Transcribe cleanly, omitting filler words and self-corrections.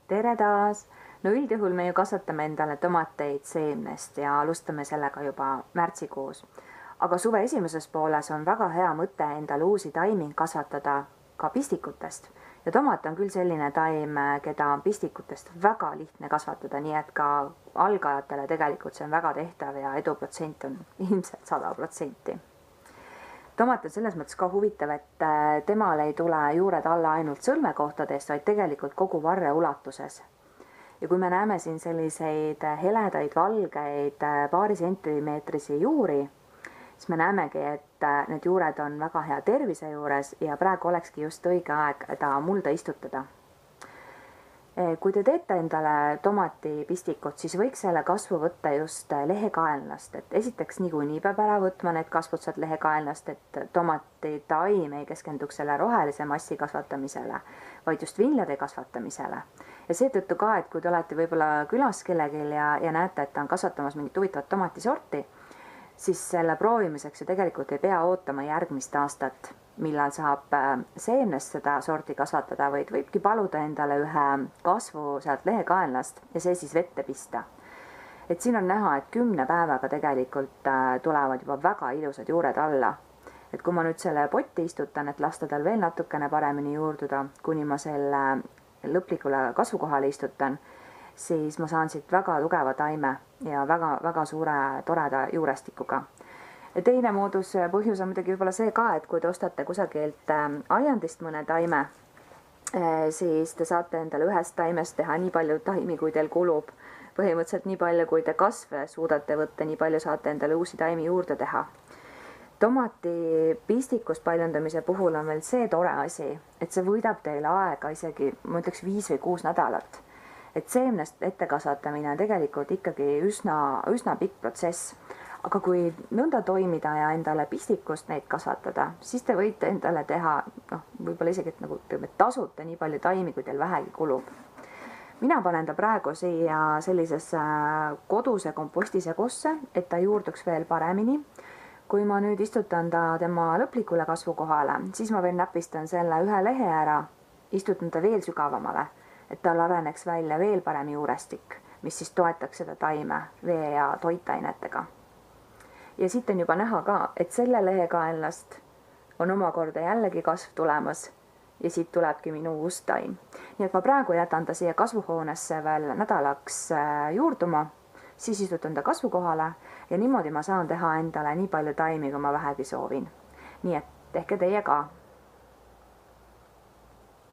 Tere taas! No üldjuhul me ju kasvatame endale tomateid seemnest ja alustame sellega juba märtsikuus. Aga suve esimeses pooles on väga hea mõte endale uusi taimi kasvatada ka pistikutest. Ja tomat on küll selline taim, keda on pistikutest väga lihtne kasvatada, nii et ka algajatele tegelikult see on väga tehtav ja eduprotsent on ilmselt 100%. Tomat on selles mõttes ka huvitav, et temal ei tule juured alla ainult sõlmekohtadest, vaid tegelikult kogu varre ulatuses. Ja kui me näeme siin selliseid heledaid, valgeid, paari sentimeetrisi juuri, siis me näemegi, et need juured on väga hea tervise juures ja praegu olekski just õige aeg ta mulda istutada. Kui te teete endale tomatipistikut, siis võiks selle kasvu võtta just lehekaelnast, et esiteks niikuinii peab ära võtma need kasvud sealt lehekaelnast, et tomati taim ei keskenduks selle rohelise massi kasvatamisele, vaid just viljade kasvatamisele. Ja seetõttu ka, et kui te olete võib-olla külas kellegil ja näete, et ta on kasvatamas mingit huvitavat tomatisorti, siis selle proovimiseks ju tegelikult ei pea ootama järgmist aastat, millal saab seemnest seda sorti kasvatada, vaid võibki paluda endale ühe kasvu sealt lehekaelnast ja see siis vette pista. Et siin on näha, et 10 päevaga tegelikult tulevad juba väga ilusad juured alla. Et kui ma nüüd selle potti istutan, et lasta tal veel natukene paremini juurduda, kuni ma selle lõplikule kasvukohale istutan, siis ma saan siit väga tugeva taime ja väga suure toreda juurestikuga. Ja teine põhjus on muidugi võib-olla see ka, et kui te ostate kusagilt aiandist mõne taime, siis te saate endale ühest taimest teha nii palju taimi, kui teil kulub. Põhimõtteliselt nii palju, kui te kasve suudate võtta, nii palju saate endale uusi taimi juurde teha. Tomati pistikust paljundamise puhul on veel see tore asi, et see võidab teile aega isegi, ma ütleks 5 või 6 nädalat. Et seemnest ette kasvatamine on tegelikult ikkagi üsna pikk protsess. Aga kui nõnda toimida ja endale pistikust neid kasvatada, siis te võite endale teha, võib-olla isegi nagu tasuta nii palju taimi, kui teil vähegi kulub. Mina panen ta praegu siia sellisesse koduse kompostisekosse, et ta juurduks veel paremini. Kui ma nüüd istutan ta tema lõplikule kasvukohale, siis ma veel näpistan selle ühe lehe ära, istutan ta veel sügavamale, et tal areneks välja veel parem juurestik, mis siis toetaks seda taime vee ja toitainetega. Ja siit on juba näha ka, et selle lehekaelnast on omakorda jällegi kasv tulemas ja siit tulebki minu uus taim. Nii et ma praegu jätan ta siia kasvuhoonesse veel nädalaks juurduma, siis istutan ta kasvukohale ja niimoodi ma saan teha endale nii palju taimi, kui ma vähegi soovin. Nii et tehke teie ka.